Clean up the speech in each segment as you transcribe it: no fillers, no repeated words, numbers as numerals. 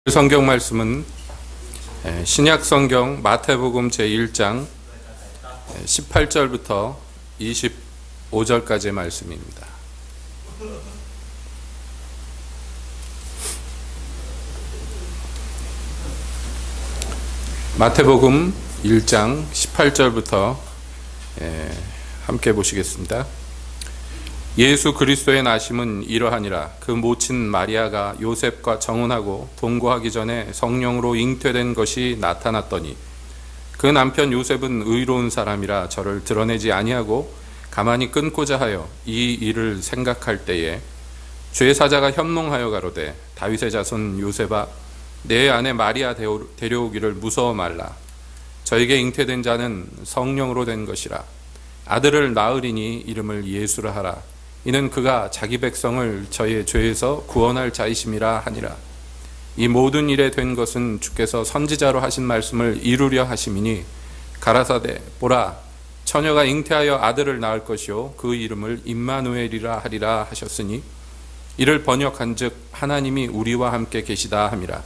성경 말씀은 신약 성경 마태복음 제1장 18절부터 25절까지의 말씀입니다. 마태복음 1장 18절부터 함께 보시겠습니다. 예수 그리스도의 나심은 이러하니라. 그 모친 마리아가 요셉과 정혼하고 동거하기 전에 성령으로 잉태된 것이 나타났더니 그 남편 요셉은 의로운 사람이라 저를 드러내지 아니하고 가만히 끊고자 하여 이 일을 생각할 때에 죄 사자가 현몽하여 가로되 다윗의 자손 요셉아 내 아내 마리아 데려오기를 무서워 말라. 저에게 잉태된 자는 성령으로 된 것이라. 아들을 낳으리니 이름을 예수라 하라. 이는 그가 자기 백성을 저의 죄에서 구원할 자이심이라 하니라. 이 모든 일에 된 것은 주께서 선지자로 하신 말씀을 이루려 하심이니 가라사대 보라 처녀가 잉태하여 아들을 낳을 것이요 그 이름을 임마누엘이라 하리라 하셨으니 이를 번역한즉 하나님이 우리와 함께 계시다 함이라.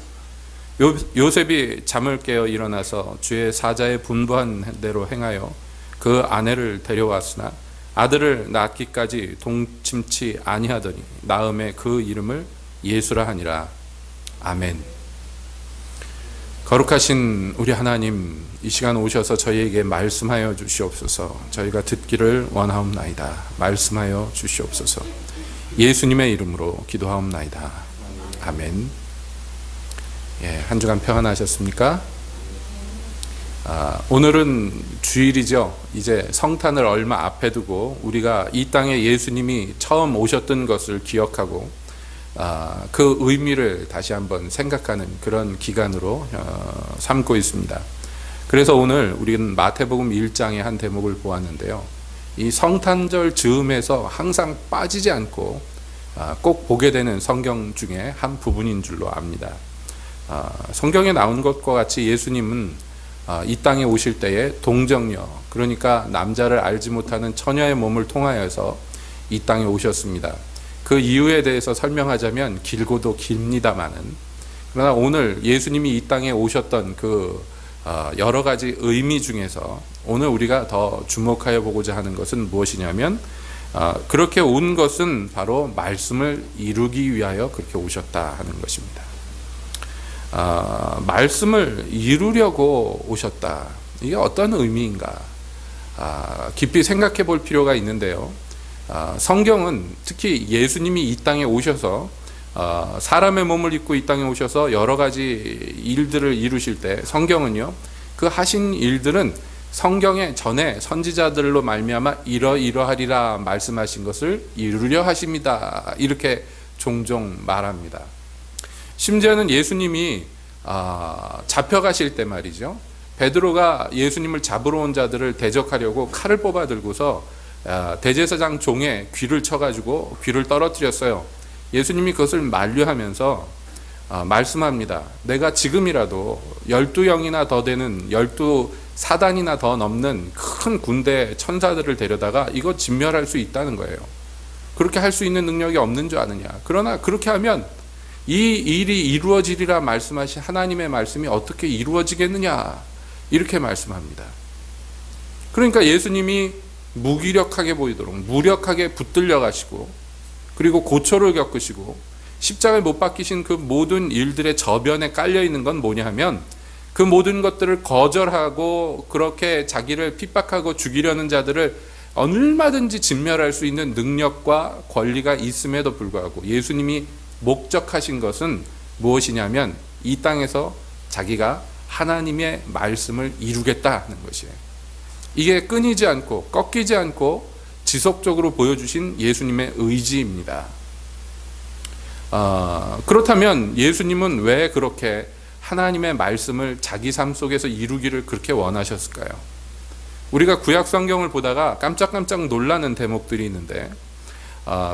요셉이 잠을 깨어 일어나서 주의 사자의 분부한 대로 행하여 그 아내를 데려왔으나 아들을 낳기까지 동침치 아니하더니 낳음에 그 이름을 예수라 하니라. 아멘. 거룩하신 우리 하나님, 이 시간 오셔서 저희에게 말씀하여 주시옵소서. 저희가 듣기를 원하옵나이다. 말씀하여 주시옵소서. 예수님의 이름으로 기도하옵나이다. 아멘. 한 주간 평안하셨습니까? 오늘은 주일이죠. 이제 성탄을 얼마 앞에 두고 우리가 이 땅에 예수님이 처음 오셨던 것을 기억하고 그 의미를 다시 한번 생각하는 그런 기간으로 삼고 있습니다. 그래서 오늘 우리는 마태복음 1장의 한 대목을 보았는데요. 이 성탄절 즈음에서 항상 빠지지 않고 꼭 보게 되는 성경 중에 한 부분인 줄로 압니다. 성경에 나온 것과 같이 예수님은 이 땅에 오실 때에 동정녀, 그러니까 남자를 알지 못하는 처녀의 몸을 통하여서 이 땅에 오셨습니다. 그 이유에 대해서 설명하자면 길고도 깁니다마는, 그러나 오늘 예수님이 이 땅에 오셨던 그 여러 가지 의미 중에서 오늘 우리가 더 주목하여 보고자 하는 것은 무엇이냐면 그렇게 온 것은 바로 말씀을 이루기 위하여 그렇게 오셨다 하는 것입니다. 말씀을 이루려고 오셨다. 이게 어떤 의미인가? 깊이 생각해 볼 필요가 있는데요. 성경은 특히 예수님이 이 땅에 오셔서 사람의 몸을 입고 이 땅에 오셔서 여러 가지 일들을 이루실 때 성경은요, 그 하신 일들은 성경의 전에 선지자들로 말미암아 이러이러하리라 말씀하신 것을 이루려 하십니다. 이렇게 종종 말합니다. 심지어는 예수님이 잡혀가실 때 말이죠. 베드로가 예수님을 잡으러 온 자들을 대적하려고 칼을 뽑아 들고서 대제사장 종의 귀를 쳐가지고 귀를 떨어뜨렸어요. 예수님이 그것을 만류하면서 말씀합니다. 내가 지금이라도 12영이나 더 되는 12사단이나 더 넘는 큰 군대 천사들을 데려다가 이거 진멸할 수 있다는 거예요. 그렇게 할 수 있는 능력이 없는 줄 아느냐. 그러나 그렇게 하면 이 일이 이루어지리라 말씀하신 하나님의 말씀이 어떻게 이루어지겠느냐, 이렇게 말씀합니다. 그러니까 예수님이 무기력하게 보이도록 무력하게 붙들려 가시고, 그리고 고초를 겪으시고 십자가에 못 박히신 그 모든 일들의 저변에 깔려 있는 건 뭐냐 하면 그 모든 것들을 거절하고 그렇게 자기를 핍박하고 죽이려는 자들을 얼마든지 진멸할 수 있는 능력과 권리가 있음에도 불구하고 예수님이 목적하신 것은 무엇이냐면 이 땅에서 자기가 하나님의 말씀을 이루겠다는 것이에요. 이게 끊이지 않고 꺾이지 않고 지속적으로 보여주신 예수님의 의지입니다. 그렇다면 예수님은 왜 그렇게 하나님의 말씀을 자기 삶 속에서 이루기를 그렇게 원하셨을까요? 우리가 구약 성경을 보다가 깜짝깜짝 놀라는 대목들이 있는데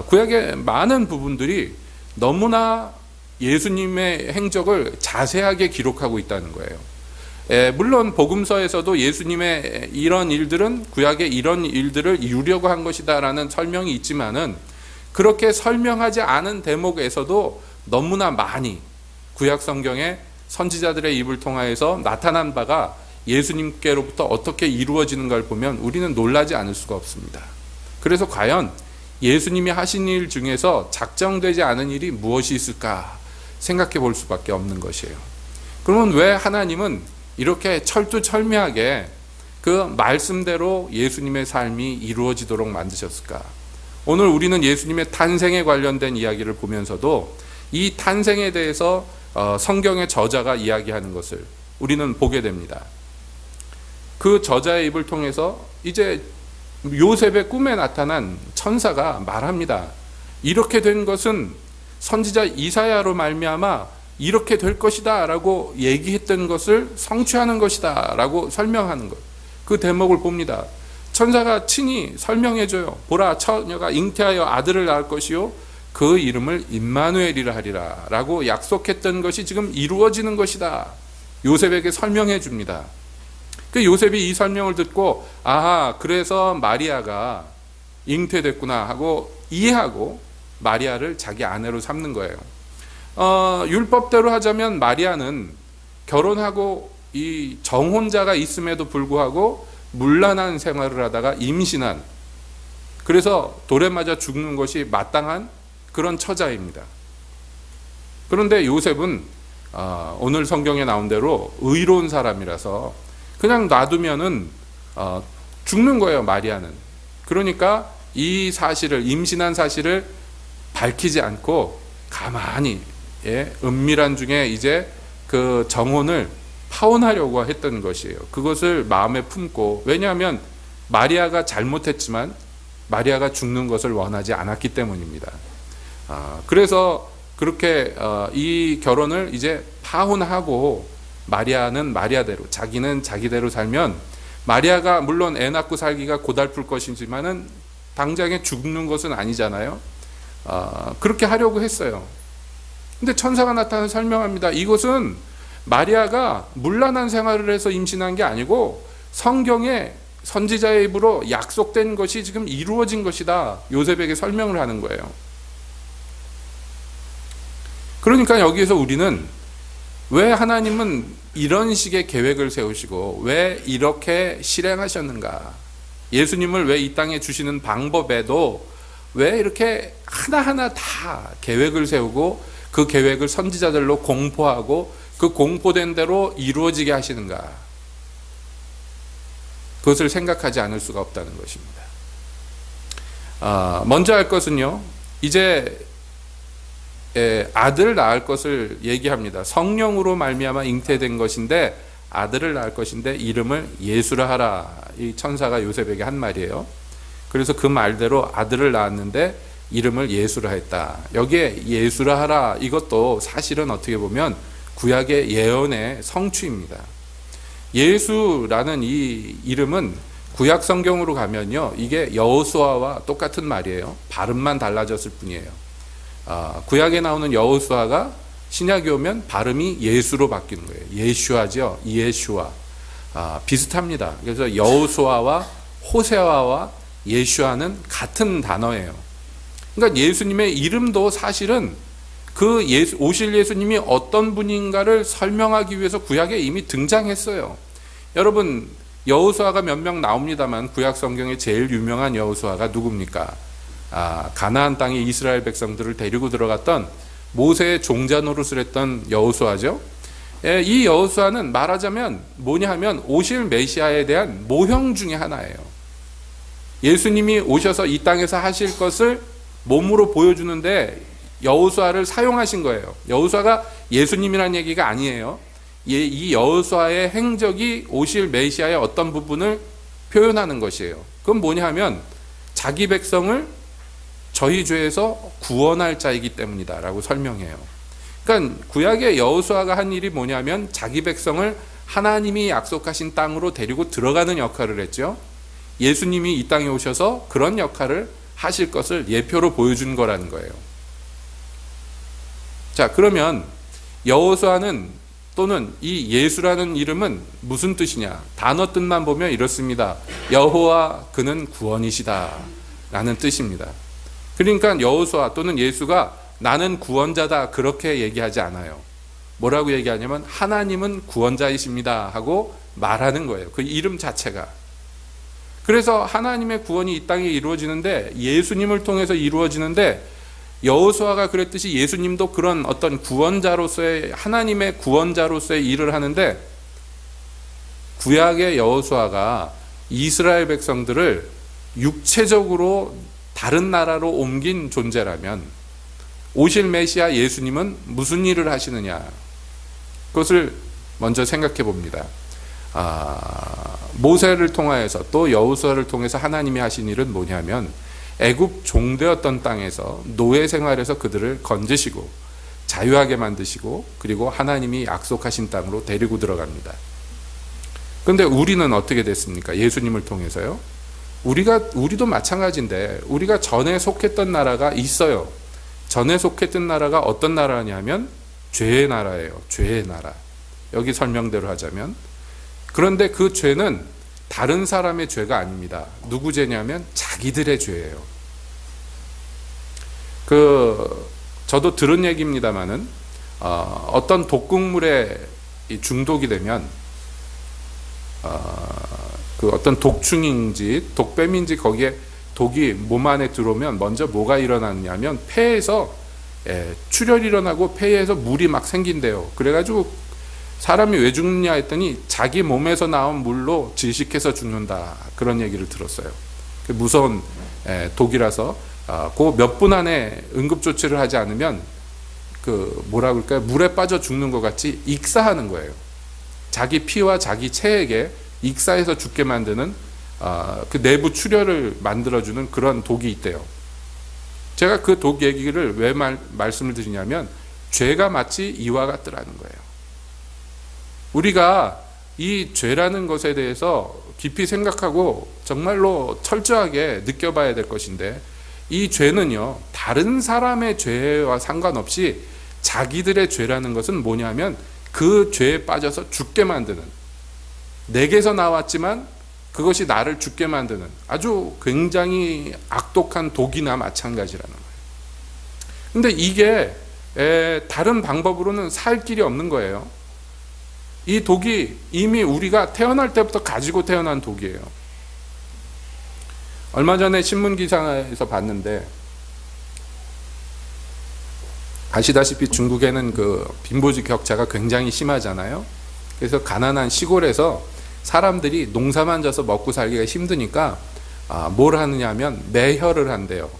구약의 많은 부분들이 너무나 예수님의 행적을 자세하게 기록하고 있다는 거예요. 물론 복음서에서도 예수님의 이런 일들은 구약의 이런 일들을 이루려고 한 것이다 라는 설명이 있지만은 그렇게 설명하지 않은 대목에서도 너무나 많이 구약 성경에 선지자들의 입을 통하여서 나타난 바가 예수님께로부터 어떻게 이루어지는 걸 보면 우리는 놀라지 않을 수가 없습니다. 그래서 과연 예수님이 하신 일 중에서 작정되지 않은 일이 무엇이 있을까 생각해 볼 수밖에 없는 것이에요. 그러면 왜 하나님은 이렇게 철두철미하게 그 말씀대로 예수님의 삶이 이루어지도록 만드셨을까? 오늘 우리는 예수님의 탄생에 관련된 이야기를 보면서도 이 탄생에 대해서 성경의 저자가 이야기하는 것을 우리는 보게 됩니다. 그 저자의 입을 통해서 이제 요셉의 꿈에 나타난 천사가 말합니다. 이렇게 된 것은 선지자 이사야로 말미암아 이렇게 될 것이다 라고 얘기했던 것을 성취하는 것이다 라고 설명하는 것. 그 대목을 봅니다. 천사가 친히 설명해줘요. 보라, 처녀가 잉태하여 아들을 낳을 것이요 그 이름을 임마누엘이라 하리라 라고 약속했던 것이 지금 이루어지는 것이다. 요셉에게 설명해 줍니다. 그 요셉이 이 설명을 듣고 아하, 그래서 마리아가 잉태됐구나 하고 이해하고 마리아를 자기 아내로 삼는 거예요. 율법대로 하자면 마리아는 결혼하고 이 정혼자가 있음에도 불구하고 문란한 생활을 하다가 임신한, 그래서 돌에 맞아 죽는 것이 마땅한 그런 처자입니다. 그런데 요셉은 오늘 성경에 나온 대로 의로운 사람이라서 그냥 놔두면은 죽는 거예요, 마리아는. 그러니까 이 사실을, 임신한 사실을 밝히지 않고 가만히 은밀한 중에 이제 그 정혼을 파혼하려고 했던 것이에요. 그것을 마음에 품고, 왜냐하면 마리아가 잘못했지만 마리아가 죽는 것을 원하지 않았기 때문입니다. 그래서 그렇게 이 결혼을 이제 파혼하고 마리아는 마리아대로, 자기는 자기대로 살면 마리아가 물론 애 낳고 살기가 고달플 것이지만은 당장에 죽는 것은 아니잖아요. 그렇게 하려고 했어요. 근데 천사가 나타나서 설명합니다. 이것은 마리아가 문란한 생활을 해서 임신한 게 아니고 성경에 선지자의 입으로 약속된 것이 지금 이루어진 것이다. 요셉에게 설명을 하는 거예요. 그러니까 여기에서 우리는 왜 하나님은 이런 식의 계획을 세우시고 왜 이렇게 실행하셨는가? 예수님을 왜 이 땅에 주시는 방법에도 왜 이렇게 하나하나 다 계획을 세우고 그 계획을 선지자들로 공포하고 그 공포된 대로 이루어지게 하시는가? 그것을 생각하지 않을 수가 없다는 것입니다. 먼저 할 것은요, 이제 아들을 낳을 것을 얘기합니다. 성령으로 말미암아 잉태된 것인데 아들을 낳을 것인데 이름을 예수라 하라. 이 천사가 요셉에게 한 말이에요. 그래서 그 말대로 아들을 낳았는데 이름을 예수라 했다. 여기에 예수라 하라, 이것도 사실은 어떻게 보면 구약의 예언의 성취입니다. 예수라는 이 이름은 구약 성경으로 가면요, 이게 여호수아와 똑같은 말이에요. 발음만 달라졌을 뿐이에요. 구약에 나오는 여호수아가 신약에 오면 발음이 예수로 바뀌는 거예요. 예슈아죠. 예슈아. 비슷합니다. 그래서 여호수아와 호세아와 예슈아는 같은 단어예요. 그러니까 예수님의 이름도 사실은 그 오실 예수님이 어떤 분인가를 설명하기 위해서 구약에 이미 등장했어요. 여러분, 여호수아가 몇 명 나옵니다만 구약 성경에 제일 유명한 여호수아가 누굽니까? 가나안 땅에 이스라엘 백성들을 데리고 들어갔던 모세의 종자 노릇을 했던 여호수아죠. 이 여호수아는 말하자면 뭐냐 하면 오실 메시아에 대한 모형 중에 하나예요. 예수님이 오셔서 이 땅에서 하실 것을 몸으로 보여주는데 여호수아를 사용하신 거예요. 여호수아가 예수님이라는 얘기가 아니에요. 이 여호수아의 행적이 오실 메시아의 어떤 부분을 표현하는 것이에요. 그건 뭐냐 하면 자기 백성을 저희 죄에서 구원할 자이기 때문이다 라고 설명해요. 그러니까 구약의 여호수아가 한 일이 뭐냐면 자기 백성을 하나님이 약속하신 땅으로 데리고 들어가는 역할을 했죠. 예수님이 이 땅에 오셔서 그런 역할을 하실 것을 예표로 보여준 거라는 거예요. 자, 그러면 여호수아는 또는 이 예수라는 이름은 무슨 뜻이냐? 단어 뜻만 보면 이렇습니다. 여호와 그는 구원이시다 라는 뜻입니다. 그러니까 여호수아 또는 예수가 나는 구원자다 그렇게 얘기하지 않아요. 뭐라고 얘기하냐면 하나님은 구원자이십니다 하고 말하는 거예요. 그 이름 자체가. 그래서 하나님의 구원이 이 땅에 이루어지는데, 예수님을 통해서 이루어지는데, 여호수아가 그랬듯이 예수님도 그런 어떤 구원자로서의, 하나님의 구원자로서의 일을 하는데, 구약의 여호수아가 이스라엘 백성들을 육체적으로 다른 나라로 옮긴 존재라면, 오실 메시아 예수님은 무슨 일을 하시느냐, 그것을 먼저 생각해 봅니다. 모세를 통하여서 또 여호수아를 통해서 하나님이 하신 일은 뭐냐면, 애굽 종되었던 땅에서 노예 생활에서 그들을 건지시고 자유하게 만드시고, 그리고 하나님이 약속하신 땅으로 데리고 들어갑니다. 그런데 우리는 어떻게 됐습니까? 예수님을 통해서요. 우리도 마찬가지인데, 우리가 전에 속했던 나라가 있어요. 전에 속했던 나라가 어떤 나라냐면 죄의 나라예요. 죄의 나라. 여기 설명대로 하자면. 그런데 그 죄는 다른 사람의 죄가 아닙니다. 누구 죄냐면 자기들의 죄예요. 저도 들은 얘기입니다만은, 어떤 독극물에 중독이 되면, 어떤 독충인지 독뱀인지 거기에 독이 몸 안에 들어오면 먼저 뭐가 일어나냐면 폐에서 출혈이 일어나고 폐에서 물이 막 생긴대요. 그래가지고 사람이 왜 죽느냐 했더니 자기 몸에서 나온 물로 질식해서 죽는다, 그런 얘기를 들었어요. 무서운 독이라서 그 몇 분 안에 응급조치를 하지 않으면 뭐라 그럴까요? 물에 빠져 죽는 것 같이 익사하는 거예요. 자기 피와 자기 체액에 익사해서 죽게 만드는 그 내부 출혈을 만들어주는 그런 독이 있대요. 제가 그 독 얘기를 왜 말씀을 드리냐면, 죄가 마치 이와 같더라는 거예요. 우리가 이 죄라는 것에 대해서 깊이 생각하고 정말로 철저하게 느껴봐야 될 것인데, 이 죄는요, 다른 사람의 죄와 상관없이 자기들의 죄라는 것은 뭐냐면 그 죄에 빠져서 죽게 만드는, 내게서 나왔지만 그것이 나를 죽게 만드는 아주 굉장히 악독한 독이나 마찬가지라는 거예요. 근데 이게 다른 방법으로는 살 길이 없는 거예요. 이 독이 이미 우리가 태어날 때부터 가지고 태어난 독이에요. 얼마 전에 신문 기사에서 봤는데, 아시다시피 중국에는 빈부지 격차가 굉장히 심하잖아요. 그래서 가난한 시골에서 사람들이 농사만 져서 먹고 살기가 힘드니까 뭘 하느냐면 매혈을 한대요.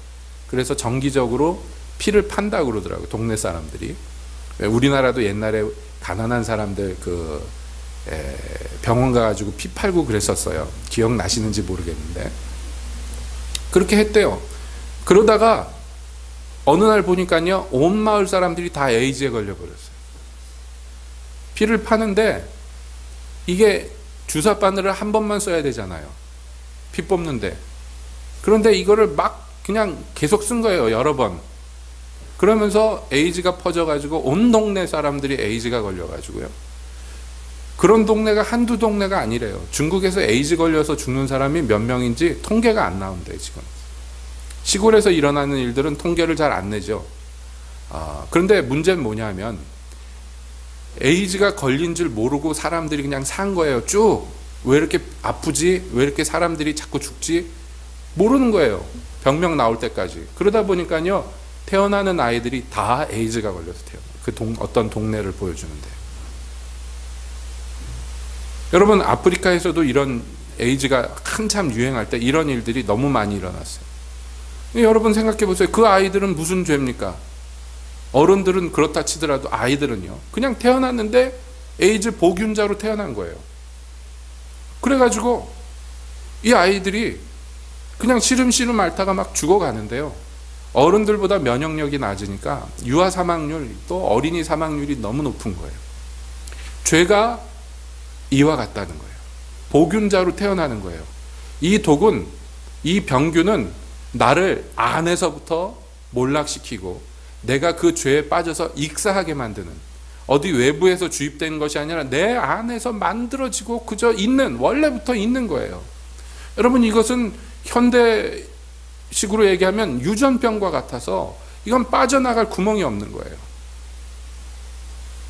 그래서 정기적으로 피를 판다고 그러더라고요, 동네 사람들이. 우리나라도 옛날에 가난한 사람들 병원 가가지고 피 팔고 그랬었어요. 기억나시는지 모르겠는데 그렇게 했대요. 그러다가 어느 날 보니까요, 온 마을 사람들이 다 에이즈에 걸려버렸어요. 피를 파는데 이게 주사 바늘을 한 번만 써야 되잖아요, 피 뽑는데. 그런데 이거를 막 그냥 계속 쓴 거예요, 여러 번. 그러면서 에이즈가 퍼져가지고 온 동네 사람들이 에이즈가 걸려가지고요. 그런 동네가 한두 동네가 아니래요. 중국에서 에이즈 걸려서 죽는 사람이 몇 명인지 통계가 안 나온대요, 지금. 시골에서 일어나는 일들은 통계를 잘 안 내죠. 그런데 문제는 뭐냐면, 에이즈가 걸린 줄 모르고 사람들이 그냥 산 거예요. 쭉. 왜 이렇게 아프지? 왜 이렇게 사람들이 자꾸 죽지? 모르는 거예요, 병명 나올 때까지. 그러다 보니까요, 태어나는 아이들이 다 에이즈가 걸려서 태어나요. 어떤 동네를 보여주는데. 여러분, 아프리카에서도 이런 에이즈가 한참 유행할 때 이런 일들이 너무 많이 일어났어요. 여러분 생각해 보세요. 그 아이들은 무슨 죄입니까? 어른들은 그렇다 치더라도 아이들은요, 그냥 태어났는데 에이즈 보균자로 태어난 거예요. 그래가지고 이 아이들이 그냥 시름시름 앓다가 막 죽어가는데요, 어른들보다 면역력이 낮으니까 유아 사망률, 또 어린이 사망률이 너무 높은 거예요. 죄가 이와 같다는 거예요. 보균자로 태어나는 거예요. 이 독은, 이 병균은 나를 안에서부터 몰락시키고 내가 그 죄에 빠져서 익사하게 만드는, 어디 외부에서 주입된 것이 아니라 내 안에서 만들어지고 그저 있는, 원래부터 있는 거예요. 여러분, 이것은 현대식으로 얘기하면 유전병과 같아서 이건 빠져나갈 구멍이 없는 거예요.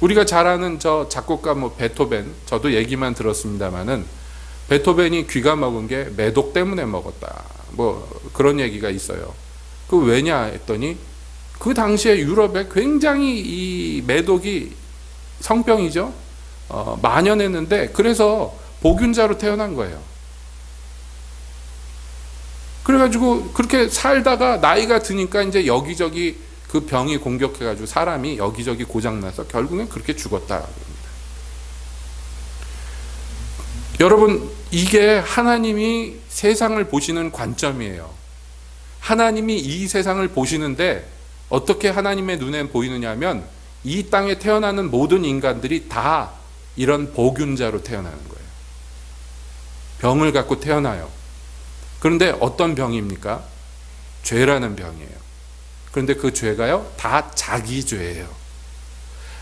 우리가 잘 아는 저 작곡가 베토벤, 저도 얘기만 들었습니다만은 베토벤이 귀가 먹은 게 매독 때문에 먹었다. 그런 얘기가 있어요. 그 왜냐 했더니 그 당시에 유럽에 굉장히 이 매독이 성병이죠. 만연했는데 그래서 복균자로 태어난 거예요. 그래가지고 그렇게 살다가 나이가 드니까 이제 여기저기 그 병이 공격해가지고 사람이 여기저기 고장나서 결국엔 그렇게 죽었다. 여러분, 이게 하나님이 세상을 보시는 관점이에요. 하나님이 이 세상을 보시는데 어떻게 하나님의 눈에 보이느냐 하면 이 땅에 태어나는 모든 인간들이 다 이런 보균자로 태어나는 거예요. 병을 갖고 태어나요. 그런데 어떤 병입니까? 죄라는 병이에요. 그런데 그 죄가요, 다 자기 죄예요.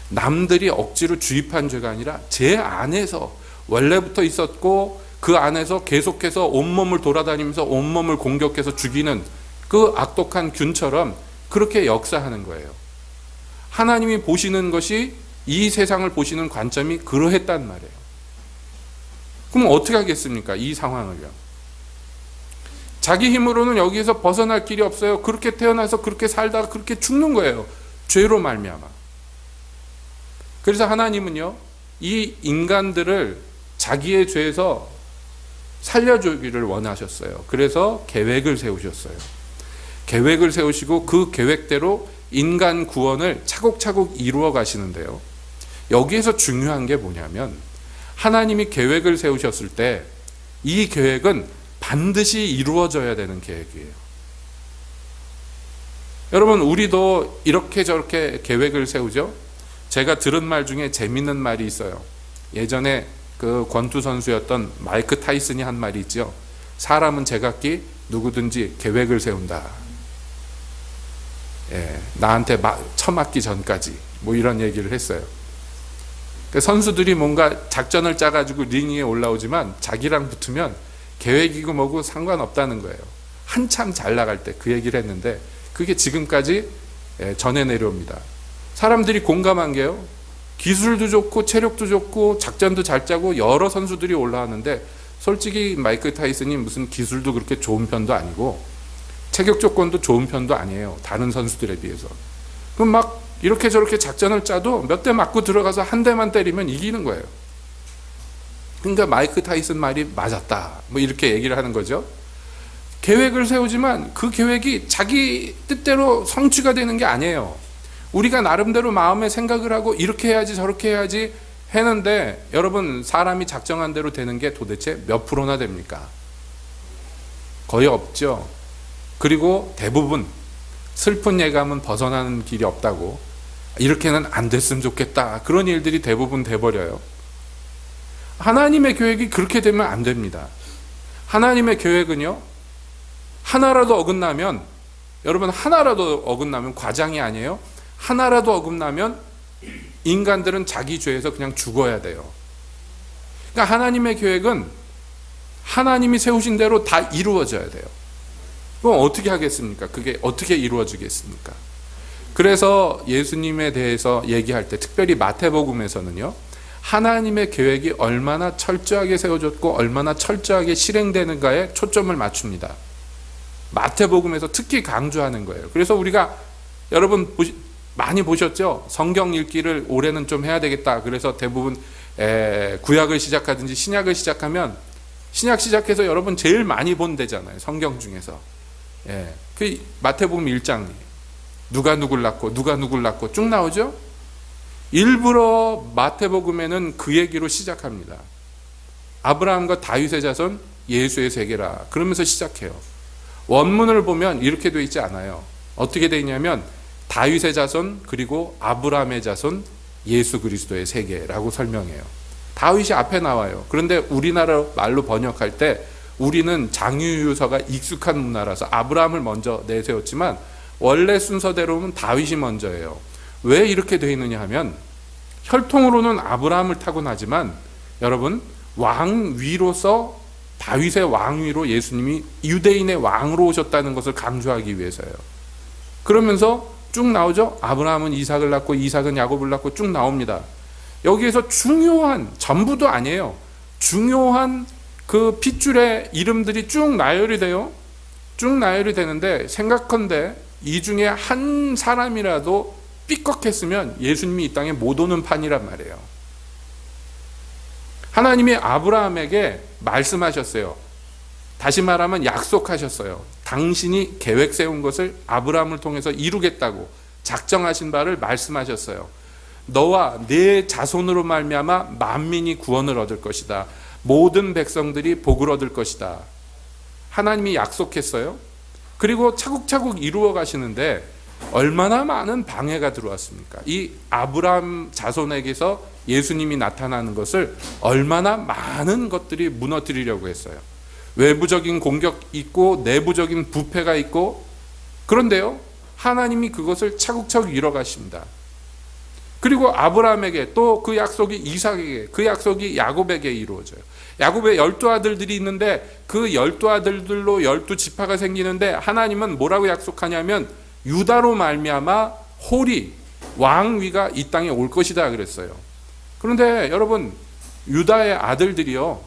남들이 억지로 주입한 죄가 아니라 제 안에서 원래부터 있었고 그 안에서 계속해서 온몸을 돌아다니면서 온몸을 공격해서 죽이는 그 악독한 균처럼 그렇게 역사하는 거예요. 하나님이 보시는 것이 이 세상을 보시는 관점이 그러했단 말이에요. 그럼 어떻게 하겠습니까? 이 상황을요. 자기 힘으로는 여기에서 벗어날 길이 없어요. 그렇게 태어나서 그렇게 살다가 그렇게 죽는 거예요. 죄로 말미암아. 그래서 하나님은요, 이 인간들을 자기의 죄에서 살려주기를 원하셨어요. 그래서 계획을 세우셨어요. 계획을 세우시고 그 계획대로 인간 구원을 차곡차곡 이루어 가시는데요. 여기에서 중요한 게 뭐냐면 하나님이 계획을 세우셨을 때 이 계획은 반드시 이루어져야 되는 계획이에요. 여러분, 우리도 이렇게 저렇게 계획을 세우죠. 제가 들은 말 중에 재밌는 말이 있어요. 예전에 그 권투 선수였던 마이크 타이슨이 한 말이 있죠. 사람은 제각기 누구든지 계획을 세운다. 나한테 처맞기 전까지 이런 얘기를 했어요. 선수들이 뭔가 작전을 짜가지고 링 위에 올라오지만 자기랑 붙으면 계획이고 뭐고 상관없다는 거예요. 한참 잘 나갈 때 그 얘기를 했는데 그게 지금까지 전해 내려옵니다. 사람들이 공감한 게요, 기술도 좋고 체력도 좋고 작전도 잘 짜고 여러 선수들이 올라왔는데 솔직히 마이크 타이슨이 무슨 기술도 그렇게 좋은 편도 아니고 체격 조건도 좋은 편도 아니에요. 다른 선수들에 비해서. 그럼 막 이렇게 저렇게 작전을 짜도 몇 대 맞고 들어가서 한 대만 때리면 이기는 거예요. 그러니까 마이크 타이슨 말이 맞았다. 이렇게 얘기를 하는 거죠. 계획을 세우지만 그 계획이 자기 뜻대로 성취가 되는 게 아니에요. 우리가 나름대로 마음에 생각을 하고 이렇게 해야지 저렇게 해야지 했는데 여러분, 사람이 작정한 대로 되는 게 도대체 몇 프로나 됩니까? 거의 없죠. 그리고 대부분 슬픈 예감은 벗어나는 길이 없다고, 이렇게는 안 됐으면 좋겠다, 그런 일들이 대부분 돼버려요. 하나님의 계획이 그렇게 되면 안 됩니다. 하나님의 계획은요, 하나라도 어긋나면, 여러분, 하나라도 어긋나면 과장이 아니에요. 하나라도 어긋나면 인간들은 자기 죄에서 그냥 죽어야 돼요. 그러니까 하나님의 계획은 하나님이 세우신 대로 다 이루어져야 돼요. 그럼 어떻게 하겠습니까? 그게 어떻게 이루어지겠습니까? 그래서 예수님에 대해서 얘기할 때, 특별히 마태복음에서는요, 하나님의 계획이 얼마나 철저하게 세워졌고 얼마나 철저하게 실행되는가에 초점을 맞춥니다. 마태복음에서 특히 강조하는 거예요. 그래서 우리가, 여러분 많이 보셨죠? 성경 읽기를 올해는 좀 해야 되겠다. 그래서 대부분 구약을 시작하든지 신약을 시작하면, 신약 시작해서 여러분 제일 많이 본 데잖아요. 성경 중에서. 그 마태복음 1장, 누가 누굴 낳고 누가 누굴 낳고 쭉 나오죠. 일부러 마태복음에는 그 얘기로 시작합니다. 아브라함과 다윗의 자손 예수의 세계라, 그러면서 시작해요. 원문을 보면 이렇게 돼 있지 않아요. 어떻게 돼 있냐면 다윗의 자손 그리고 아브라함의 자손 예수 그리스도의 세계라고 설명해요. 다윗이 앞에 나와요. 그런데 우리나라 말로 번역할 때 우리는 장유유서가 익숙한 문화라서 아브라함을 먼저 내세웠지만 원래 순서대로는 다윗이 먼저예요. 왜 이렇게 되어 있느냐 하면, 혈통으로는 아브라함을 타고나지만 여러분, 왕위로서 다윗의 왕위로 예수님이 유대인의 왕으로 오셨다는 것을 강조하기 위해서예요. 그러면서 쭉 나오죠. 아브라함은 이삭을 낳고 이삭은 야곱을 낳고 쭉 나옵니다. 여기에서 중요한, 전부도 아니에요, 중요한 그 핏줄의 이름들이 쭉 나열이 돼요. 쭉 나열이 되는데 생각컨대 이 중에 한 사람이라도 삐걱했으면 예수님이 이 땅에 못 오는 판이란 말이에요. 하나님이 아브라함에게 말씀하셨어요. 다시 말하면 약속하셨어요. 당신이 계획 세운 것을 아브라함을 통해서 이루겠다고 작정하신 바를 말씀하셨어요. 너와 네 자손으로 말미암아 만민이 구원을 얻을 것이다. 모든 백성들이 복을 얻을 것이다. 하나님이 약속했어요. 그리고 차곡차곡 이루어 가시는데 얼마나 많은 방해가 들어왔습니까? 이 아브라함 자손에게서 예수님이 나타나는 것을 얼마나 많은 것들이 무너뜨리려고 했어요. 외부적인 공격 있고 내부적인 부패가 있고, 그런데요, 하나님이 그것을 차곡차곡 이뤄 가십니다. 그리고 아브라함에게 또 그 약속이 이삭에게, 그 약속이 야곱에게 이루어져요. 야곱의 12아들들이 있는데 그 12아들들로 12지파가 생기는데 하나님은 뭐라고 약속하냐면 유다로 말미암아 홀이, 왕위가 이 땅에 올 것이다 그랬어요. 그런데 여러분, 유다의 아들들이요,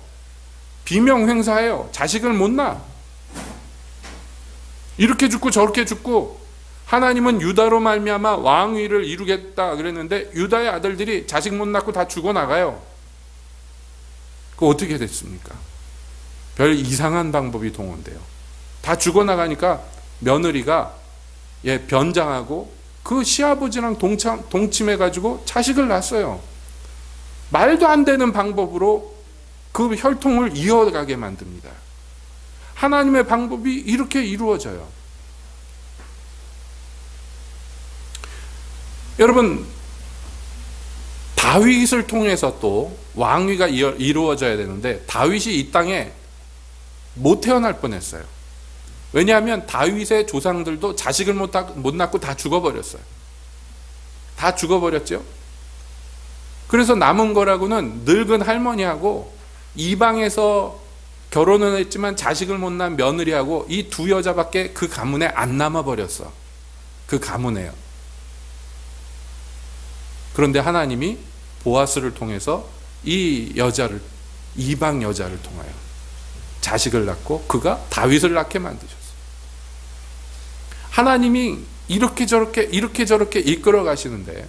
비명 행사해요. 자식을 못 낳아. 이렇게 죽고 저렇게 죽고. 하나님은 유다로 말미암아 왕위를 이루겠다 그랬는데 유다의 아들들이 자식 못 낳고 다 죽어나가요. 그거 어떻게 됐습니까? 별 이상한 방법이 동원돼요. 다 죽어나가니까 며느리가 변장하고 그 시아버지랑 동침해가지고 자식을 낳았어요. 말도 안 되는 방법으로 그 혈통을 이어가게 만듭니다. 하나님의 방법이 이렇게 이루어져요. 여러분, 다윗을 통해서 또 왕위가 이루어져야 되는데 다윗이 이 땅에 못 태어날 뻔했어요. 왜냐하면 다윗의 조상들도 자식을 못 낳고 다 죽어버렸어요. 다 죽어버렸죠. 그래서 남은 거라고는 늙은 할머니하고 이방에서 결혼은 했지만 자식을 못 낳은 며느리하고 이 두 여자밖에 그 가문에 안 남아버렸어. 그 가문에요. 그런데 하나님이 보아스를 통해서 이 여자를, 이방 여자를 통하여 자식을 낳고 그가 다윗을 낳게 만드셨어요. 하나님이 이렇게 저렇게 이끌어 가시는데,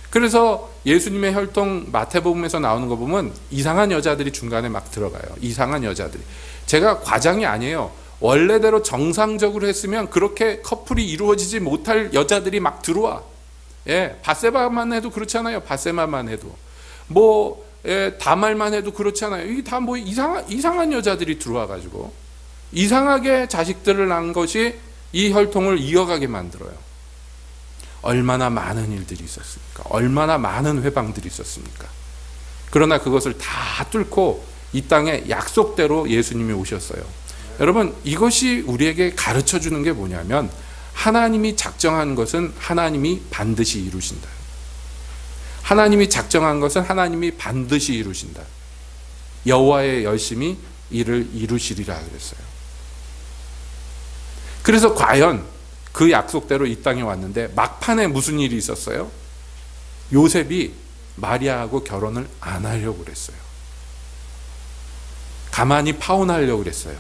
그래서 예수님의 혈통 마태복음에서 나오는 거 보면 이상한 여자들이 중간에 막 들어가요. 이상한 여자들이. 제가 과장이 아니에요. 원래대로 정상적으로 했으면 그렇게 커플이 이루어지지 못할 여자들이 막 들어와. 바세바만 해도 그렇잖아요. 바세바만 해도. 다말만 해도 그렇잖아요. 이게 다 이상한 여자들이 들어와가지고 이상하게 자식들을 낳은 것이 이 혈통을 이어가게 만들어요. 얼마나 많은 일들이 있었습니까? 얼마나 많은 회방들이 있었습니까? 그러나 그것을 다 뚫고 이 땅에 약속대로 예수님이 오셨어요. 여러분, 이것이 우리에게 가르쳐 주는 게 뭐냐면 하나님이 작정한 것은 하나님이 반드시 이루신다. 하나님이 작정한 것은 하나님이 반드시 이루신다. 여호와의 열심히 이를 이루시리라 그랬어요. 그래서 과연 그 약속대로 이 땅에 왔는데 막판에 무슨 일이 있었어요? 요셉이 마리아하고 결혼을 안 하려고 그랬어요. 가만히 파혼하려고 그랬어요.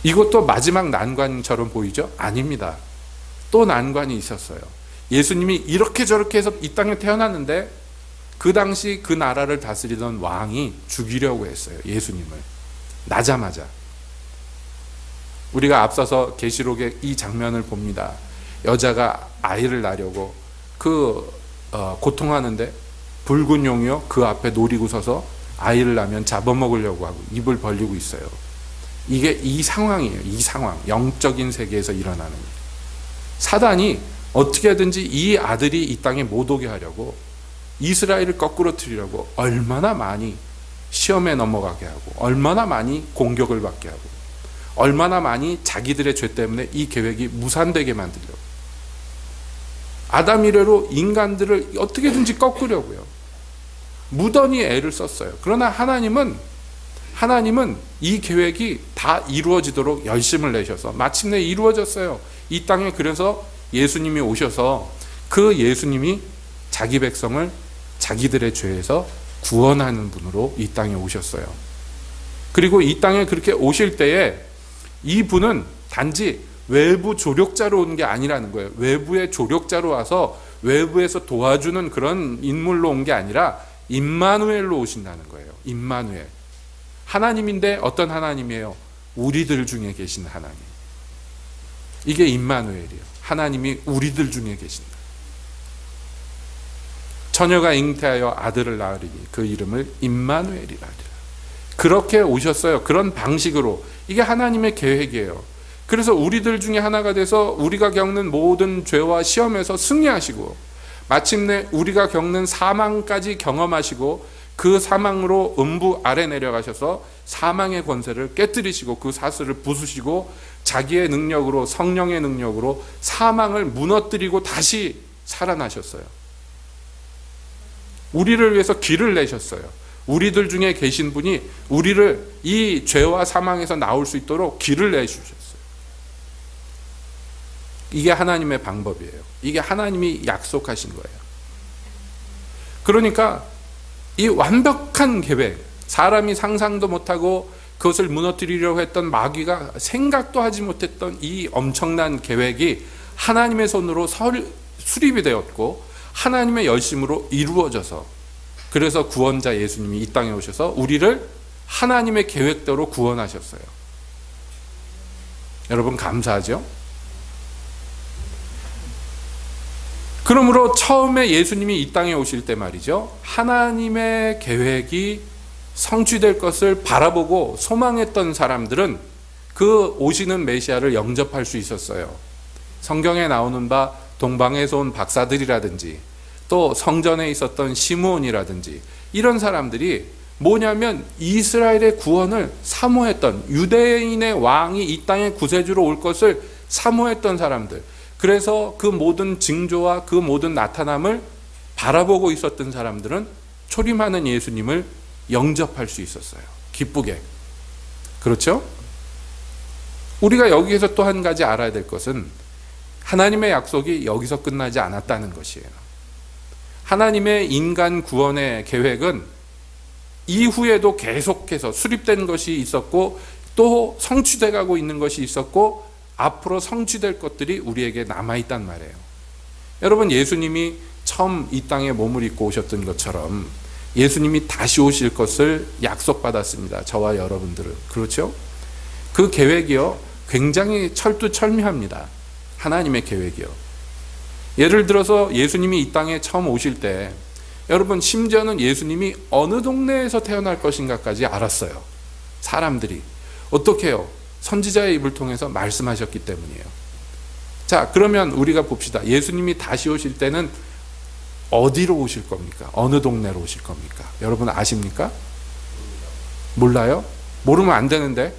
이것도 마지막 난관처럼 보이죠? 아닙니다. 또 난관이 있었어요. 예수님이 이렇게 저렇게 해서 이 땅에 태어났는데 그 당시 그 나라를 다스리던 왕이 죽이려고 했어요. 예수님을. 나자마자. 우리가 앞서서 계시록의 이 장면을 봅니다. 여자가 아이를 낳으려고 고통하는데 붉은 용이요 그 앞에 노리고 서서 아이를 낳으면 잡아먹으려고 하고 입을 벌리고 있어요. 이게 이 상황이에요. 이 상황. 영적인 세계에서 일어나는 일. 사단이 어떻게든지 이 아들이 이 땅에 못 오게 하려고, 이스라엘을 거꾸로 틀리려고 얼마나 많이 시험에 넘어가게 하고, 얼마나 많이 공격을 받게 하고, 얼마나 많이 자기들의 죄 때문에 이 계획이 무산되게 만들려고, 아담 이래로 인간들을 어떻게든지 꺾으려고요. 무던히 애를 썼어요. 그러나 하나님은 이 계획이 다 이루어지도록 열심을 내셔서 마침내 이루어졌어요. 이 땅에 그래서 예수님이 오셔서 그 예수님이 자기 백성을 자기들의 죄에서 구원하는 분으로 이 땅에 오셨어요. 그리고 이 땅에 그렇게 오실 때에 이 분은 단지 외부 조력자로 온 게 아니라는 거예요. 외부의 조력자로 와서 외부에서 도와주는 그런 인물로 온 게 아니라 임마누엘로 오신다는 거예요. 임마누엘. 하나님인데 어떤 하나님이에요? 우리들 중에 계신 하나님. 이게 임마누엘이에요. 하나님이 우리들 중에 계신다. 처녀가 잉태하여 아들을 낳으리니 그 이름을 임마누엘이라 하리라. 그렇게 오셨어요. 그런 방식으로. 이게 하나님의 계획이에요. 그래서 우리들 중에 하나가 돼서 우리가 겪는 모든 죄와 시험에서 승리하시고 마침내 우리가 겪는 사망까지 경험하시고 그 사망으로 음부 아래 내려가셔서 사망의 권세를 깨뜨리시고 그 사슬을 부수시고 자기의 능력으로, 성령의 능력으로 사망을 무너뜨리고 다시 살아나셨어요. 우리를 위해서 길을 내셨어요. 우리들 중에 계신 분이 우리를 이 죄와 사망에서 나올 수 있도록 길을 내주셨어요. 이게 하나님의 방법이에요. 이게 하나님이 약속하신 거예요. 그러니까 이 완벽한 계획, 사람이 상상도 못하고 그것을 무너뜨리려고 했던 마귀가 생각도 하지 못했던 이 엄청난 계획이 하나님의 손으로 수립이 되었고 하나님의 열심으로 이루어져서, 그래서 구원자 예수님이 이 땅에 오셔서 우리를 하나님의 계획대로 구원하셨어요. 여러분 감사하죠? 그러므로 처음에 예수님이 이 땅에 오실 때 말이죠, 하나님의 계획이 성취될 것을 바라보고 소망했던 사람들은 그 오시는 메시아를 영접할 수 있었어요. 성경에 나오는 바 동방에서 온 박사들이라든지 또 성전에 있었던 시므온이라든지 이런 사람들이 뭐냐면 이스라엘의 구원을 사모했던, 유대인의 왕이 이 땅에 구세주로 올 것을 사모했던 사람들, 그래서 그 모든 징조와 그 모든 나타남을 바라보고 있었던 사람들은 초림하는 예수님을 영접할 수 있었어요. 기쁘게. 그렇죠? 우리가 여기에서 또 한 가지 알아야 될 것은 하나님의 약속이 여기서 끝나지 않았다는 것이에요. 하나님의 인간 구원의 계획은 이후에도 계속해서 수립된 것이 있었고 또 성취돼 가고 있는 것이 있었고 앞으로 성취될 것들이 우리에게 남아있단 말이에요. 여러분, 예수님이 처음 이 땅에 몸을 입고 오셨던 것처럼 예수님이 다시 오실 것을 약속받았습니다. 저와 여러분들은. 그렇죠? 그 계획이요, 굉장히 철두철미합니다. 하나님의 계획이요. 예를 들어서 예수님이 이 땅에 처음 오실 때 여러분, 심지어는 예수님이 어느 동네에서 태어날 것인가까지 알았어요. 사람들이. 어떻게 해요? 선지자의 입을 통해서 말씀하셨기 때문이에요. 자, 그러면 우리가 봅시다. 예수님이 다시 오실 때는 어디로 오실 겁니까? 어느 동네로 오실 겁니까? 여러분 아십니까? 몰라요? 모르면 안 되는데,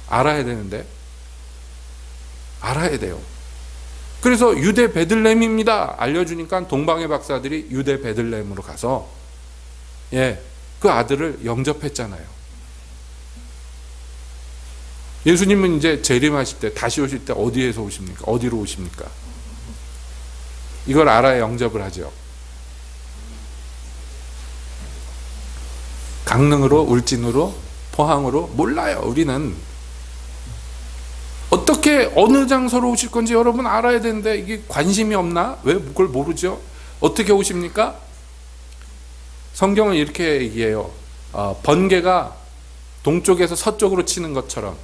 알아야 되는데, 알아야 돼요. 그래서 유대 베들레헴입니다 알려주니까 동방의 박사들이 유대 베들레헴으로 가서 그 아들을 영접했잖아요. 예수님은 이제 재림하실 때, 다시 오실 때 어디에서 오십니까? 어디로 오십니까? 이걸 알아야 영접을 하죠. 강릉으로, 울진으로, 포항으로? 몰라요. 우리는 어떻게 어느 장소로 오실 건지 여러분 알아야 되는데 이게 관심이 없나? 왜 그걸 모르죠? 어떻게 오십니까? 성경은 이렇게 얘기해요. 번개가 동쪽에서 서쪽으로 치는 것처럼,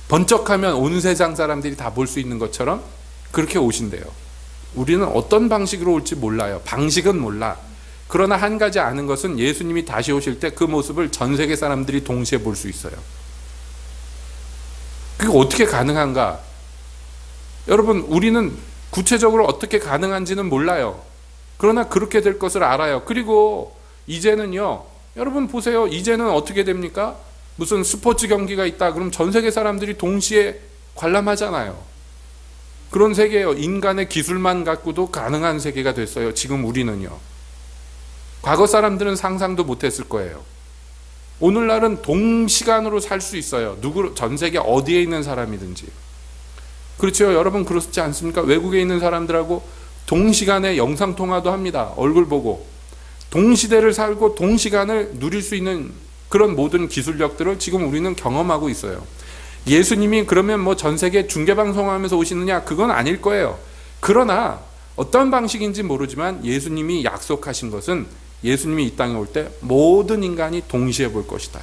번쩍하면 온 세상 사람들이 다 볼 수 있는 것처럼 그렇게 오신대요. 우리는 어떤 방식으로 올지 몰라요. 방식은 몰라. 그러나 한 가지 아는 것은 예수님이 다시 오실 때 그 모습을 전 세계 사람들이 동시에 볼 수 있어요. 그게 어떻게 가능한가? 여러분, 우리는 구체적으로 어떻게 가능한지는 몰라요. 그러나 그렇게 될 것을 알아요. 그리고 이제는요, 여러분 보세요. 이제는 어떻게 됩니까? 무슨 스포츠 경기가 있다 그럼 전 세계 사람들이 동시에 관람하잖아요. 그런 세계예요. 인간의 기술만 갖고도 가능한 세계가 됐어요. 지금 우리는요. 과거 사람들은 상상도 못했을 거예요. 오늘날은 동시간으로 살 수 있어요. 전 세계 어디에 있는 사람이든지. 그렇죠. 여러분 그렇지 않습니까? 외국에 있는 사람들하고 동시간에 영상통화도 합니다. 얼굴 보고. 동시대를 살고 동시간을 누릴 수 있는 그런 모든 기술력들을 지금 우리는 경험하고 있어요. 예수님이 그러면 뭐 전 세계 중계방송하면서 오시느냐? 그건 아닐 거예요. 그러나 어떤 방식인지 모르지만 예수님이 약속하신 것은 예수님이 이 땅에 올 때 모든 인간이 동시에 볼 것이다.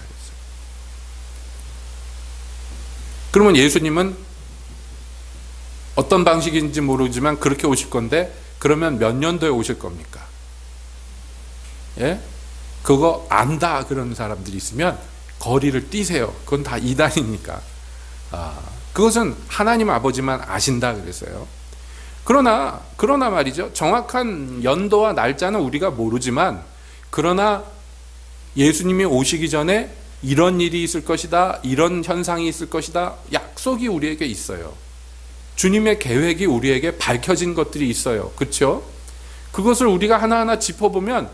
그러면 예수님은 어떤 방식인지 모르지만 그렇게 오실 건데 그러면 몇 년도에 오실 겁니까? 예? 그거 안다 그런 사람들이 있으면 거리를 뛰세요. 그건 다 이단이니까. 그것은 하나님 아버지만 아신다 그랬어요. 그러나 말이죠. 정확한 연도와 날짜는 우리가 모르지만 그러나 예수님이 오시기 전에 이런 일이 있을 것이다. 이런 현상이 있을 것이다. 약속이 우리에게 있어요. 주님의 계획이 우리에게 밝혀진 것들이 있어요. 그렇죠? 그것을 우리가 하나하나 짚어보면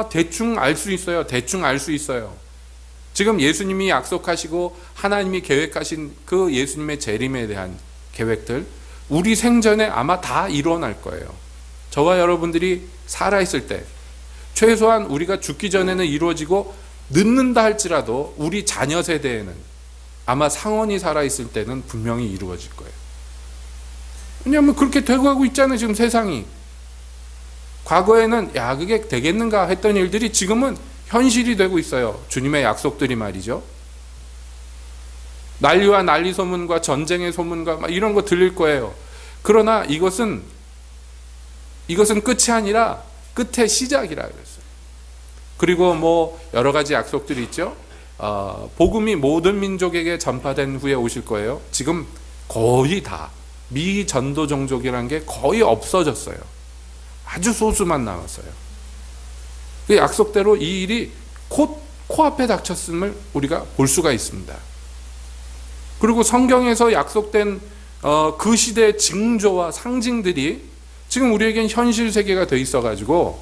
대충 알 수 있어요. 대충 알 수 있어요. 지금 예수님이 약속하시고 하나님이 계획하신 그 예수님의 재림에 대한 계획들 우리 생전에 아마 다 일어날 거예요. 저와 여러분들이 살아있을 때 최소한 우리가 죽기 전에는 이루어지고 늦는다 할지라도 우리 자녀 세대에는 아마 상원이 살아있을 때는 분명히 이루어질 거예요. 왜냐하면 그렇게 되고 가고 있잖아요. 지금 세상이. 과거에는 그게 되겠는가 했던 일들이 지금은 현실이 되고 있어요. 주님의 약속들이 말이죠. 난리와 난리 소문과 전쟁의 소문과 막 이런 거 들릴 거예요. 그러나 이것은 끝이 아니라 끝의 시작이라 그랬어요. 그리고 뭐 여러 가지 약속들이 있죠. 복음이 모든 민족에게 전파된 후에 오실 거예요. 지금 거의 다 미전도 종족이라는 게 거의 없어졌어요. 아주 소수만 남았어요. 그 약속대로 이 일이 곧 코앞에 닥쳤음을 우리가 볼 수가 있습니다. 그리고 성경에서 약속된 그 시대의 징조와 상징들이 지금 우리에겐 현실 세계가 돼 있어가지고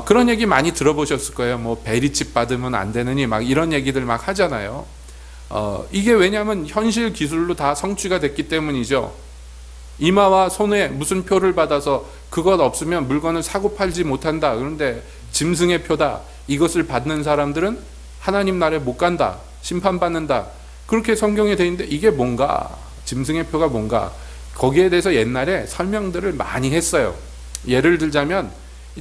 그런 얘기 많이 들어보셨을 거예요. 뭐 베리칩 받으면 안 되느니 막 이런 얘기들 막 하잖아요. 이게 왜냐하면 현실 기술로 다 성취가 됐기 때문이죠. 이마와 손에 무슨 표를 받아서 그것 없으면 물건을 사고 팔지 못한다. 그런데 짐승의 표다. 이것을 받는 사람들은 하나님 나라에 못 간다. 심판받는다. 그렇게 성경에 되어 있는데 이게 뭔가? 짐승의 표가 뭔가? 거기에 대해서 옛날에 설명들을 많이 했어요. 예를 들자면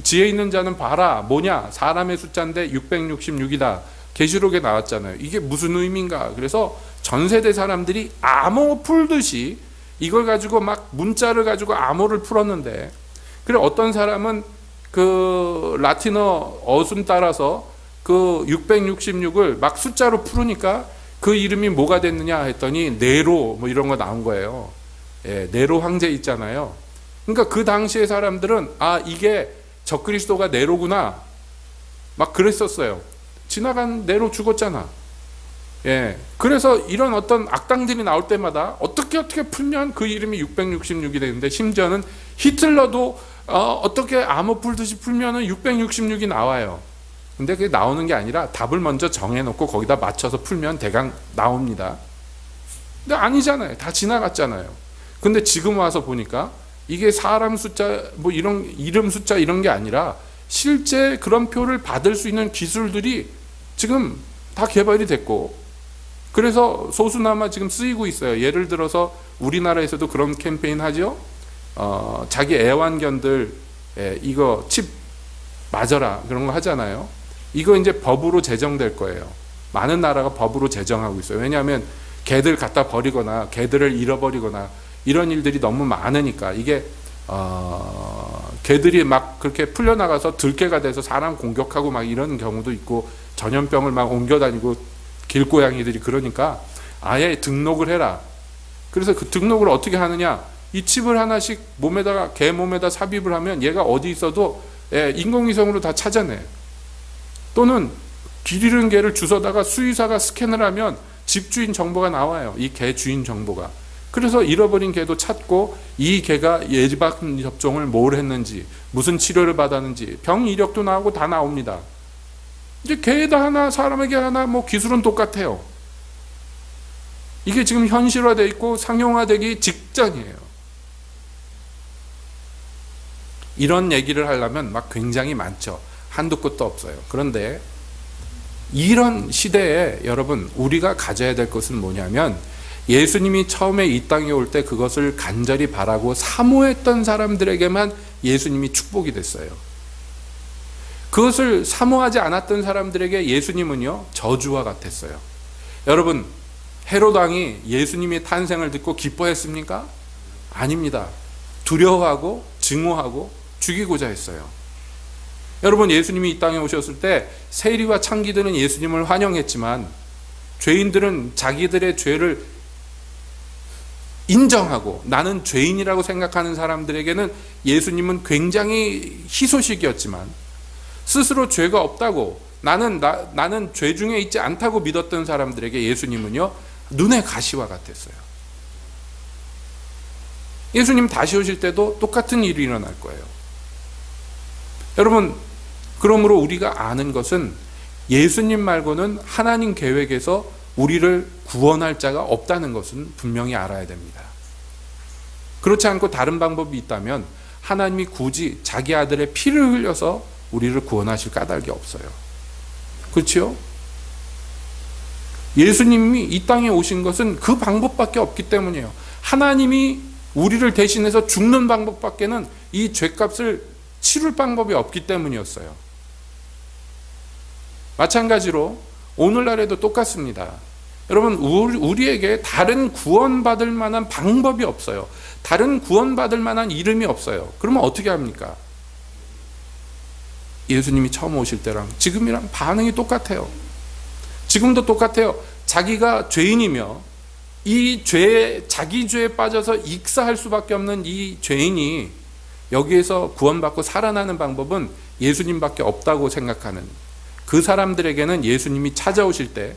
지혜 있는 자는 봐라. 뭐냐? 사람의 숫자인데 666이다. 계시록에 나왔잖아요. 이게 무슨 의미인가? 그래서 전 세대 사람들이 암호 풀듯이 이걸 가지고 막 문자를 가지고 암호를 풀었는데, 그래 어떤 사람은 그 라틴어 어순 따라서 그 666을 막 숫자로 풀으니까 그 이름이 뭐가 됐느냐 했더니 네로 뭐 이런 거 나온 거예요. 네로 황제 있잖아요. 그러니까 그 당시의 사람들은 이게 적그리스도가 네로구나 막 그랬었어요. 지나간 네로 죽었잖아. 그래서 이런 어떤 악당들이 나올 때마다 어떻게 풀면 그 이름이 666이 되는데, 심지어는 히틀러도 어떻게 암호 풀듯이 풀면은 666이 나와요. 근데 그게 나오는 게 아니라 답을 먼저 정해놓고 거기다 맞춰서 풀면 대강 나옵니다. 근데 아니잖아요. 다 지나갔잖아요. 근데 지금 와서 보니까 이게 사람 숫자 뭐 이런 이름 숫자 이런 게 아니라 실제 그런 표를 받을 수 있는 기술들이 지금 다 개발이 됐고, 그래서 소수나마 지금 쓰이고 있어요. 예를 들어서 우리나라에서도 그런 캠페인 하죠. 자기 애완견들 이거 칩 맞아라 그런 거 하잖아요. 이거 이제 법으로 제정될 거예요. 많은 나라가 법으로 제정하고 있어요. 왜냐하면 개들 갖다 버리거나 개들을 잃어버리거나 이런 일들이 너무 많으니까, 이게 개들이 막 그렇게 풀려나가서 들개가 돼서 사람 공격하고 막 이런 경우도 있고, 전염병을 막 옮겨다니고 길고양이들이, 그러니까 아예 등록을 해라. 그래서 그 등록을 어떻게 하느냐, 이 칩을 하나씩 몸에다가 개 몸에다 삽입을 하면 얘가 어디 있어도 인공위성으로 다 찾아내. 또는 길 잃은 개를 주워다가 수의사가 스캔을 하면 집주인 정보가 나와요. 이 개 주인 정보가. 그래서 잃어버린 개도 찾고 이 개가 예방 접종을 뭘 했는지, 무슨 치료를 받았는지, 병 이력도 나오고 다 나옵니다. 이제 개에다 하나 사람에게 하나 뭐 기술은 똑같아요. 이게 지금 현실화되어 있고 상용화되기 직전이에요. 이런 얘기를 하려면 막 굉장히 많죠. 한두 끝도 없어요. 그런데 이런 시대에 여러분, 우리가 가져야 될 것은 뭐냐면, 예수님이 처음에 이 땅에 올 때 그것을 간절히 바라고 사모했던 사람들에게만 예수님이 축복이 됐어요. 그것을 사모하지 않았던 사람들에게 예수님은요, 저주와 같았어요. 여러분, 헤롯 왕이 예수님의 탄생을 듣고 기뻐했습니까? 아닙니다. 두려워하고 증오하고 죽이고자 했어요. 여러분, 예수님이 이 땅에 오셨을 때 세리와 창기들은 예수님을 환영했지만, 죄인들은 자기들의 죄를 인정하고 나는 죄인이라고 생각하는 사람들에게는 예수님은 굉장히 희소식이었지만, 스스로 죄가 없다고 나는 죄 중에 있지 않다고 믿었던 사람들에게 예수님은요, 눈의 가시와 같았어요. 예수님 다시 오실 때도 똑같은 일이 일어날 거예요. 여러분, 그러므로 우리가 아는 것은 예수님 말고는 하나님 계획에서 우리를 구원할 자가 없다는 것은 분명히 알아야 됩니다. 그렇지 않고 다른 방법이 있다면 하나님이 굳이 자기 아들의 피를 흘려서 우리를 구원하실 까닭이 없어요. 그렇죠? 예수님이 이 땅에 오신 것은 그 방법밖에 없기 때문이에요. 하나님이 우리를 대신해서 죽는 방법밖에는 이 죄값을 치룰 방법이 없기 때문이었어요. 마찬가지로 오늘날에도 똑같습니다. 여러분, 우리에게 다른 구원받을 만한 방법이 없어요. 다른 구원받을 만한 이름이 없어요. 그러면 어떻게 합니까? 예수님이 처음 오실 때랑 지금이랑 반응이 똑같아요. 지금도 똑같아요. 자기가 죄인이며 이 죄에, 자기 죄에 빠져서 익사할 수밖에 없는 이 죄인이 여기에서 구원받고 살아나는 방법은 예수님밖에 없다고 생각하는 그 사람들에게는 예수님이 찾아오실 때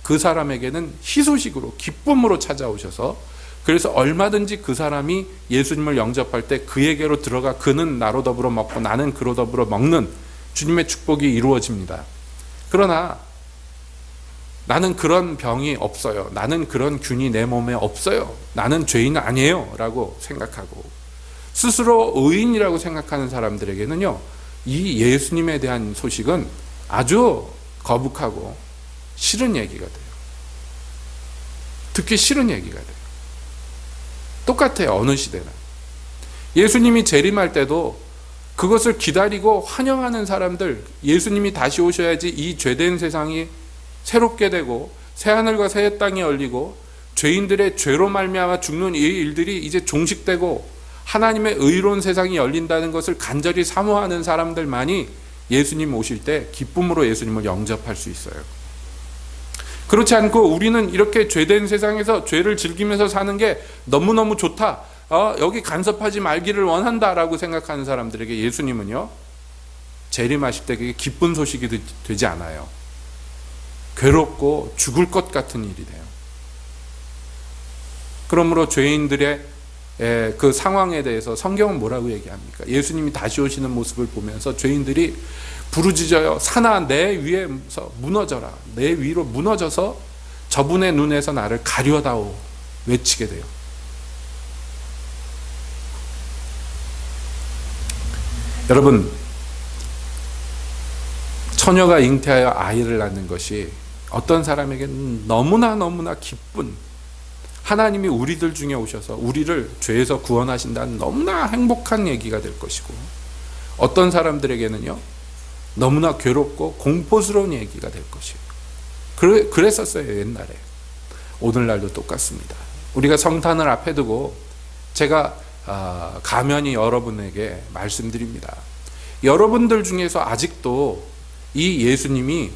그 사람에게는 희소식으로, 기쁨으로 찾아오셔서, 그래서 얼마든지 그 사람이 예수님을 영접할 때 그에게로 들어가 그는 나로 더불어 먹고 나는 그로 더불어 먹는 주님의 축복이 이루어집니다. 그러나 나는 그런 병이 없어요, 나는 그런 균이 내 몸에 없어요, 나는 죄인 아니에요 라고 생각하고 스스로 의인이라고 생각하는 사람들에게는요, 이 예수님에 대한 소식은 아주 거북하고 싫은 얘기가 돼요. 듣기 싫은 얘기가 돼요. 똑같아요. 어느 시대나. 예수님이 재림할 때도 그것을 기다리고 환영하는 사람들, 예수님이 다시 오셔야지 이 죄된 세상이 새롭게 되고 새하늘과 새 땅이 열리고 죄인들의 죄로 말미암아 죽는 이 일들이 이제 종식되고 하나님의 의로운 세상이 열린다는 것을 간절히 사모하는 사람들만이 예수님 오실 때 기쁨으로 예수님을 영접할 수 있어요. 그렇지 않고 우리는 이렇게 죄된 세상에서 죄를 즐기면서 사는 게 너무너무 좋다, 여기 간섭하지 말기를 원한다라고 생각하는 사람들에게 예수님은요, 재림하실 때 그게 기쁜 소식이 되지 않아요. 괴롭고 죽을 것 같은 일이 돼요. 그러므로 죄인들의 그 상황에 대해서 성경은 뭐라고 얘기합니까? 예수님이 다시 오시는 모습을 보면서 죄인들이 부르짖어요. 사나 내 위에서 무너져라. 내 위로 무너져서 저분의 눈에서 나를 가려다오 외치게 돼요. 여러분, 처녀가 잉태하여 아이를 낳는 것이 어떤 사람에게는 너무나 기쁜, 하나님이 우리들 중에 오셔서 우리를 죄에서 구원하신다는 너무나 행복한 얘기가 될 것이고, 어떤 사람들에게는요, 너무나 괴롭고 공포스러운 얘기가 될 것이에요. 그랬었어요, 옛날에. 오늘날도 똑같습니다. 우리가 성탄을 앞에 두고 제가 가면히 여러분에게 말씀드립니다. 여러분들 중에서 아직도 이 예수님이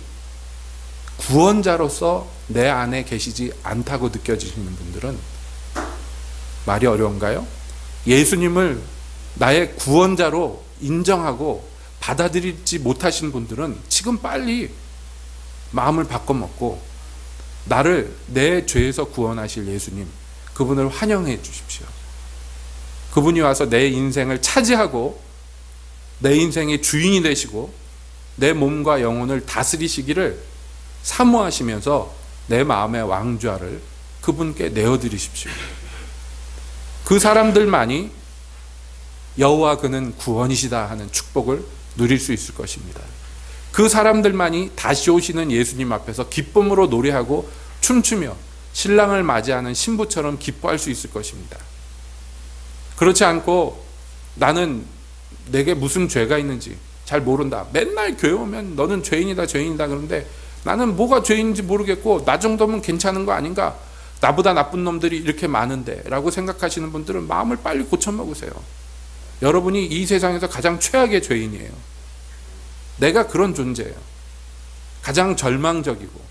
구원자로서 내 안에 계시지 않다고 느껴지시는 분들은 말이 어려운가요? 예수님을 나의 구원자로 인정하고 받아들이지 못하신 분들은 지금 빨리 마음을 바꿔먹고 나를 내 죄에서 구원하실 예수님, 그분을 환영해 주십시오. 그분이 와서 내 인생을 차지하고 내 인생의 주인이 되시고 내 몸과 영혼을 다스리시기를 사모하시면서 내 마음의 왕좌를 그분께 내어드리십시오. 그 사람들만이 여호와 그는 구원이시다 하는 축복을 누릴 수 있을 것입니다. 그 사람들만이 다시 오시는 예수님 앞에서 기쁨으로 노래하고 춤추며 신랑을 맞이하는 신부처럼 기뻐할 수 있을 것입니다. 그렇지 않고 나는 내게 무슨 죄가 있는지 잘 모른다. 맨날 교회 오면 너는 죄인이다 죄인이다 그러는데 나는 뭐가 죄인인지 모르겠고 나 정도면 괜찮은 거 아닌가? 나보다 나쁜 놈들이 이렇게 많은데 라고 생각하시는 분들은 마음을 빨리 고쳐먹으세요. 여러분이 이 세상에서 가장 최악의 죄인이에요. 내가 그런 존재예요. 가장 절망적이고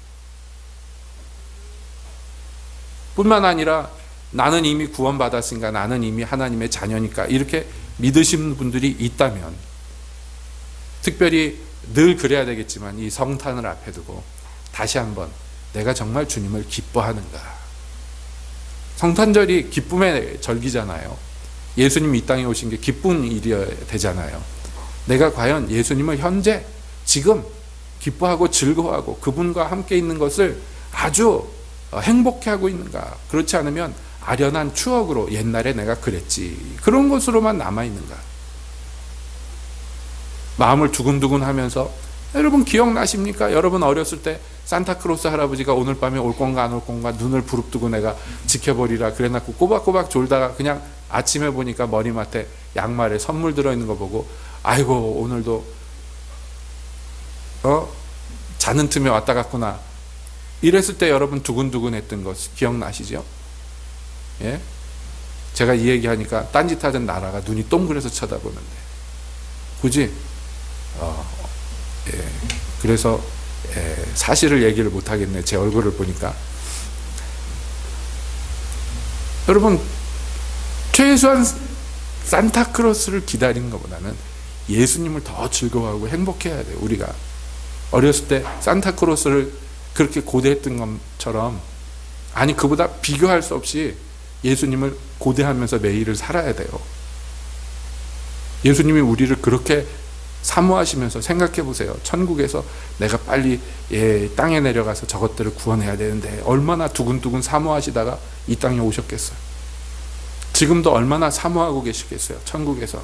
뿐만 아니라 나는 이미 구원받았으니까 나는 이미 하나님의 자녀니까 이렇게 믿으시는 분들이 있다면 특별히 늘 그래야 되겠지만 이 성탄을 앞에 두고 다시 한번 내가 정말 주님을 기뻐하는가. 성탄절이 기쁨의 절기잖아요. 예수님이 이 땅에 오신 게 기쁜 일이어야 되잖아요. 내가 과연 예수님을 현재 지금 기뻐하고 즐거워하고 그분과 함께 있는 것을 아주 행복해하고 있는가. 그렇지 않으면 아련한 추억으로 옛날에 내가 그랬지 그런 것으로만 남아있는가. 마음을 두근두근 하면서 여러분 기억나십니까? 여러분 어렸을 때 산타크로스 할아버지가 오늘 밤에 올 건가 안 올 건가 눈을 부릅뜨고 내가 지켜보리라 그래놓고 꼬박꼬박 졸다가 그냥 아침에 보니까 머리맡에 양말에 선물 들어있는 거 보고 아이고 오늘도 자는 틈에 왔다 갔구나 이랬을 때 여러분 두근두근 했던 것 기억나시죠? 예? 제가 이 얘기하니까 딴짓하던 나라가 눈이 동그래서 쳐다보는데 굳이 예. 그래서 사실을 얘기를 못하겠네. 제 얼굴을 보니까. 여러분 최소한 산타크로스를 기다리는 것보다는 예수님을 더 즐거워하고 행복해야 돼요. 우리가 어렸을 때 산타크로스를 그렇게 고대했던 것처럼 아니 그보다 비교할 수 없이 예수님을 고대하면서 매일을 살아야 돼요. 예수님이 우리를 그렇게 사모하시면서 생각해 보세요. 천국에서 내가 빨리 땅에 내려가서 저것들을 구원해야 되는데 얼마나 두근두근 사모하시다가 이 땅에 오셨겠어요. 지금도 얼마나 사모하고 계시겠어요. 천국에서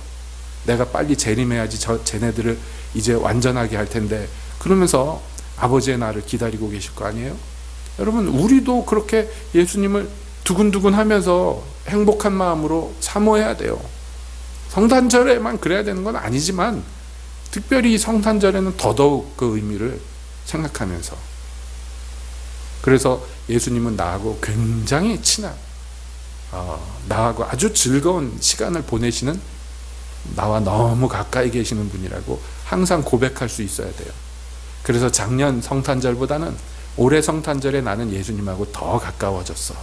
내가 빨리 재림해야지 쟤네들을 이제 완전하게 할 텐데 그러면서 아버지의 날을 기다리고 계실 거 아니에요? 여러분 우리도 그렇게 예수님을 두근두근 하면서 행복한 마음으로 사모해야 돼요. 성탄절에만 그래야 되는 건 아니지만 특별히 성탄절에는 더더욱 그 의미를 생각하면서 그래서 예수님은 나하고 굉장히 친한 나하고 아주 즐거운 시간을 보내시는 나와 너무 가까이 계시는 분이라고 항상 고백할 수 있어야 돼요. 그래서 작년 성탄절보다는 올해 성탄절에 나는 예수님하고 더 가까워졌어.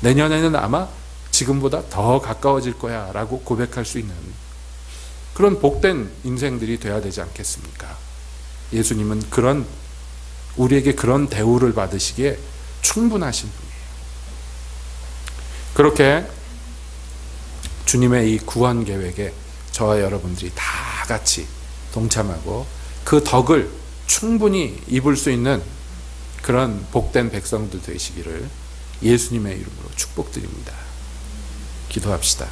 내년에는 아마 지금보다 더 가까워질 거야 라고 고백할 수 있는 그런 복된 인생들이 돼야 되지 않겠습니까? 예수님은 우리에게 그런 대우를 받으시기에 충분하신 분이에요. 그렇게 주님의 이 구원 계획에 저와 여러분들이 다 같이 동참하고 그 덕을 충분히 입을 수 있는 그런 복된 백성들 되시기를 예수님의 이름으로 축복드립니다. 기도합시다.